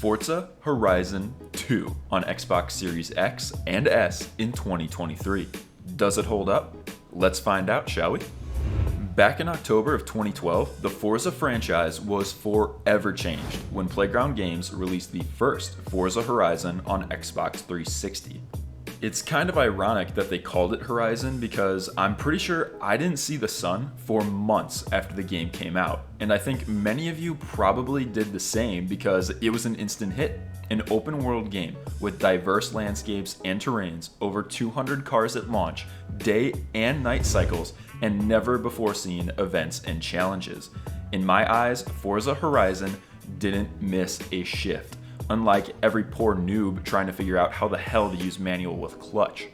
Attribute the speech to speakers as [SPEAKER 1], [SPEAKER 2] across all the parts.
[SPEAKER 1] Forza Horizon 2 on Xbox Series X and S in 2023. Does it hold up? Let's find out, shall we? Back in October of 2012, the Forza franchise was forever changed when Playground Games released the first Forza Horizon on Xbox 360. It's kind of ironic that they called it Horizon because I'm pretty sure I didn't see the sun for months after the game came out, and I think many of you probably did the same because it was an instant hit. An open world game with diverse landscapes and terrains, over 200 cars at launch, day and night cycles, and never before seen events and challenges. In my eyes, Forza Horizon didn't miss a shift, unlike every poor noob trying to figure out how the hell to use manual with clutch.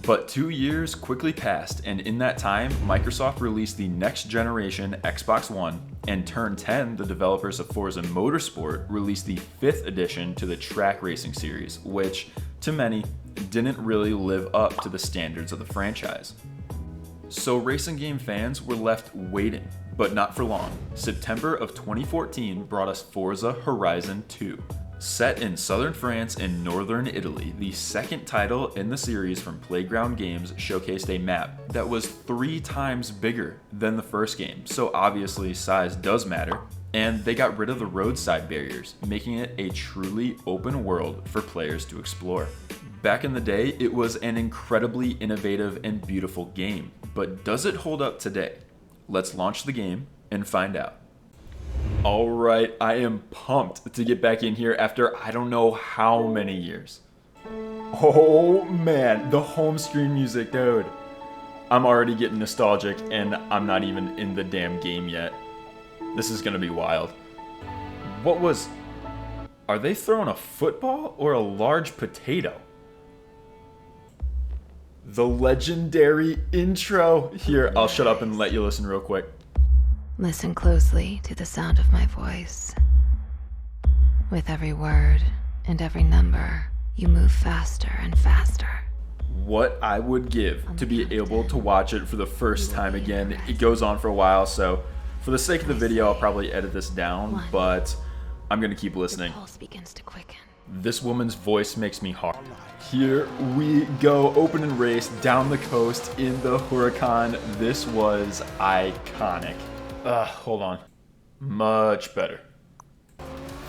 [SPEAKER 1] But 2 years quickly passed, and in that time, Microsoft released the next generation Xbox One, and Turn 10, the developers of Forza Motorsport, released the 5th edition to the track racing series, which, to many, didn't really live up to the standards of the franchise. So racing game fans were left waiting, but not for long. September of 2014 brought us Forza Horizon 2. Set in southern France and northern Italy, the second title in the series from Playground Games showcased a map that was 3 times bigger than the first game, so obviously size does matter, and they got rid of the roadside barriers, making it a truly open world for players to explore. Back in the day, it was an incredibly innovative and beautiful game, but does it hold up today? Let's launch the game and find out. Alright, I am pumped to get back in here after I don't know how many years. Oh man, the home screen music, dude. I'm already getting nostalgic and I'm not even in the damn game yet. This is gonna be wild. Are they throwing a football or a large potato? The legendary intro. Here, I'll shut up and let you listen real quick.
[SPEAKER 2] Listen closely to the sound of my voice. With every word and every number, you move faster and faster.
[SPEAKER 1] What I would give to be able to watch it for the first time again. It goes on for a while, so for the sake of the video, I'll probably edit this down, but I'm gonna keep listening.
[SPEAKER 2] The pulse begins to quicken.
[SPEAKER 1] This woman's voice makes me hard. Here we go, open and race down the coast in the Huracan. This was iconic. Hold on. Much better.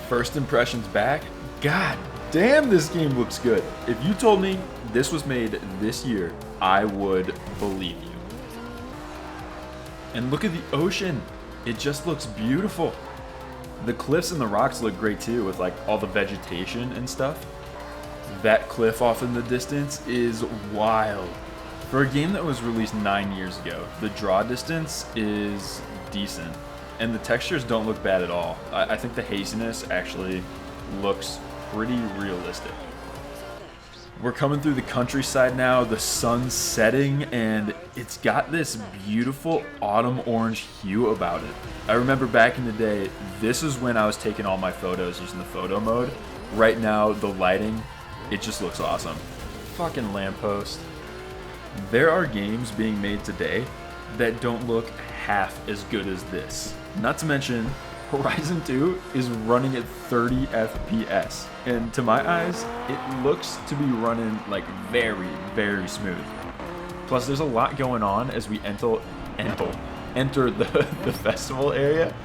[SPEAKER 1] First impressions back. God damn, this game looks good. If you told me this was made this year, I would believe you. And look at the ocean. It just looks beautiful. The cliffs and the rocks look great too, with like all the vegetation and stuff. That cliff off in the distance is wild. For a game that was released 9 years ago, the draw distance is decent, and the textures don't look bad at all. I think the haziness actually looks pretty realistic. We're coming through the countryside now, the sun's setting, and it's got this beautiful autumn orange hue about it. I remember back in the day, this is when I was taking all my photos using the photo mode. Right now, the lighting, it just looks awesome. Fucking lamppost. There are games being made today that don't look half as good as this. Not to mention, Horizon 2 is running at 30 FPS, and to my eyes, it looks to be running like very, very smooth. Plus, there's a lot going on as we enter the festival area,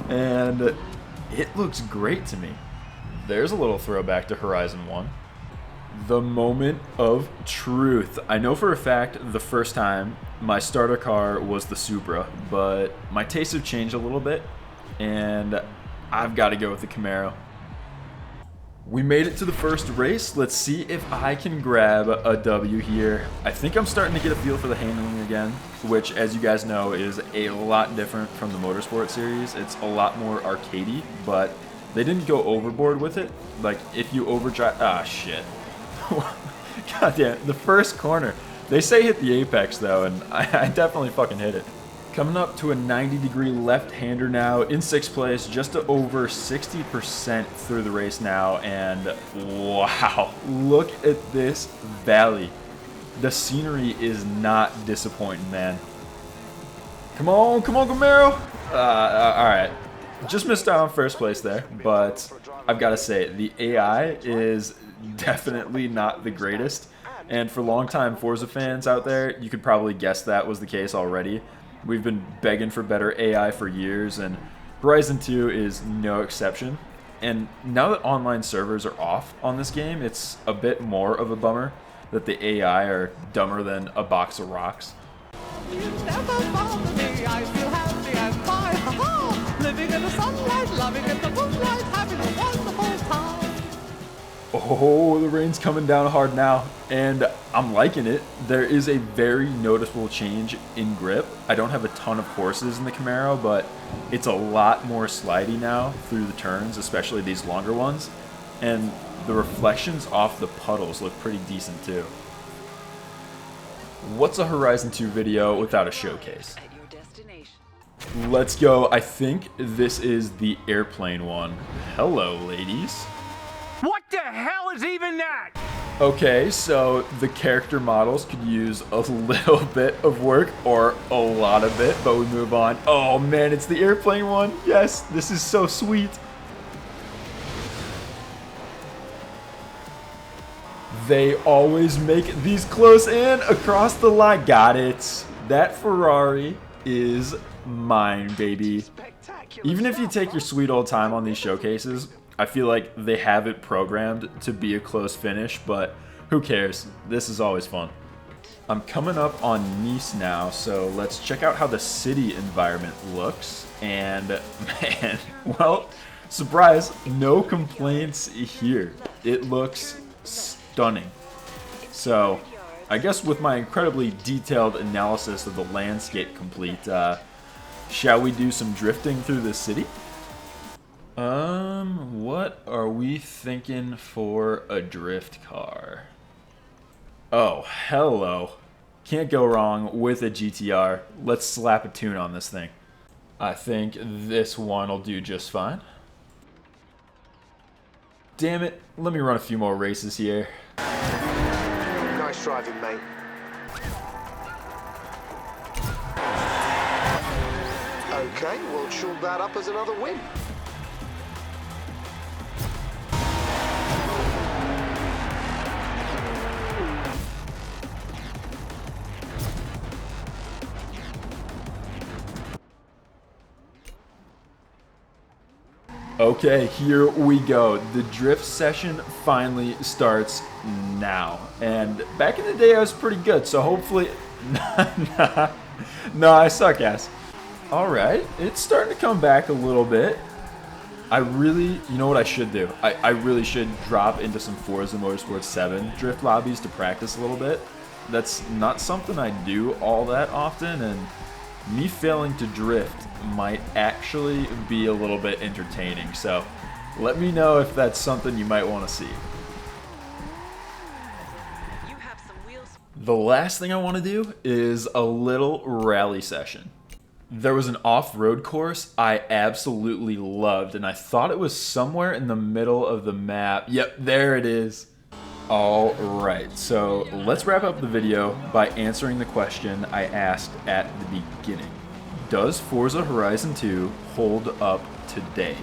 [SPEAKER 1] and it looks great to me. There's a little throwback to Horizon 1. The moment of truth. I know for a fact the first time my starter car was the Supra, but my tastes have changed a little bit, and I've got to go with the Camaro. We made it to the first race. Let's see if I can grab a W here. I think I'm starting to get a feel for the handling again, which, as you guys know, is a lot different from the Motorsport series. It's a lot more arcadey, but they didn't go overboard with it. Like, if you overdrive... shit. God damn, the first corner. They say hit the apex though, and I definitely fucking hit it. Coming up to a 90-degree left-hander now in 6th place, just to over 60% through the race now, and wow, look at this valley. The scenery is not disappointing, man. Come on, Camaro. All right. Just missed out on first place there, but I've got to say, the AI is definitely not the greatest. And for longtime Forza fans out there, you could probably guess that was the case already. We've been begging for better AI for years, and Horizon 2 is no exception. And now that online servers are off on this game, it's a bit more of a bummer that the AI are dumber than a box of rocks.
[SPEAKER 3] You never found me, I feel happy and fine, ha-ha! Living in the sunlight, loving in the moonlight, having a wonderful time.
[SPEAKER 1] Oh, the rain's coming down hard now, and I'm liking it. There is a very noticeable change in grip. I don't have a ton of horses in the Camaro, but it's a lot more slidey now through the turns, especially these longer ones. And the reflections off the puddles look pretty decent too. What's a Horizon 2 video without a showcase? Let's go. I think this is the airplane one. Hello, ladies.
[SPEAKER 4] What the hell is even that?
[SPEAKER 1] Okay, so the character models could use a little bit of work or a lot of it, but we move on. Oh man, it's the airplane one. Yes, this is so sweet. They always make these close in across the line. Got it. That Ferrari is mine, baby. Even if you take your sweet old time on these showcases, I feel like they have it programmed to be a close finish, but who cares? This is always fun. I'm coming up on Nice now, so let's check out how the city environment looks. And man, well, surprise, no complaints here. It looks stunning. So I guess with my incredibly detailed analysis of the landscape complete, shall we do some drifting through the city? What are we thinking for a drift car? Oh, hello. Can't go wrong with a GTR. Let's slap a tune on this thing. I think this one will do just fine. Damn it, let me run a few more races here.
[SPEAKER 5] Nice driving, mate. Okay, we'll chalk that up as another win.
[SPEAKER 1] Okay, here we go. The drift session finally starts now. And back in the day, I was pretty good, so hopefully... No, I suck ass. Alright, it's starting to come back a little bit. You know what I should do? I really should drop into some Forza Motorsport 7 drift lobbies to practice a little bit. That's not something I do all that often, and me failing to drift might actually be a little bit entertaining. So let me know if that's something you might want to see. The last thing I want to do is a little rally session. There was an off-road course I absolutely loved, and I thought it was somewhere in the middle of the map. Yep, there it is. All right, so let's wrap up the video by answering the question I asked at the beginning. Does Forza Horizon 2 hold up today?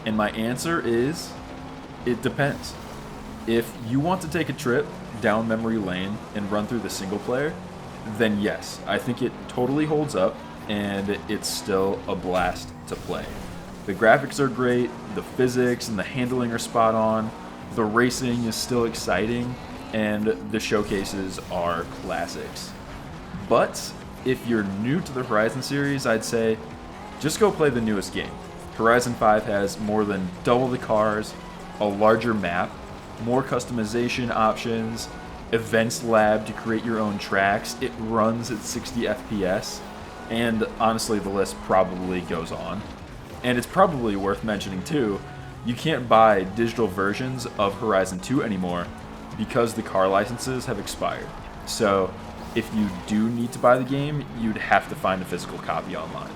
[SPEAKER 1] And my answer is, it depends. If you want to take a trip down memory lane and run through the single player, then yes, I think it totally holds up and it's still a blast to play. The graphics are great, the physics and the handling are spot on, the racing is still exciting, and the showcases are classics. But if you're new to the Horizon series, I'd say just go play the newest game. Horizon 5 has more than double the cars, a larger map, more customization options, events lab to create your own tracks, it runs at 60 FPS, and honestly the list probably goes on. And it's probably worth mentioning too, you can't buy digital versions of Horizon 2 anymore because the car licenses have expired. So if you do need to buy the game, you'd have to find a physical copy online.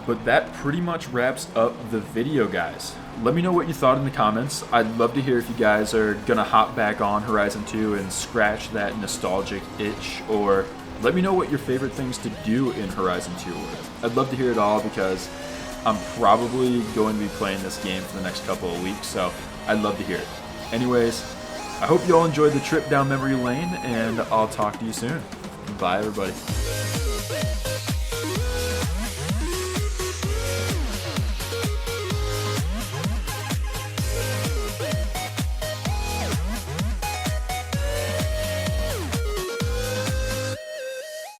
[SPEAKER 1] But that pretty much wraps up the video, guys. Let me know what you thought in the comments. I'd love to hear if you guys are gonna hop back on Horizon 2 and scratch that nostalgic itch, or Let me know what your favorite things to do in Horizon 2 were. I'd love to hear it all because I'm probably going to be playing this game for the next couple of weeks, so I'd love to hear it. Anyways, I hope you all enjoyed the trip down memory lane, and I'll talk to you soon. Bye, everybody.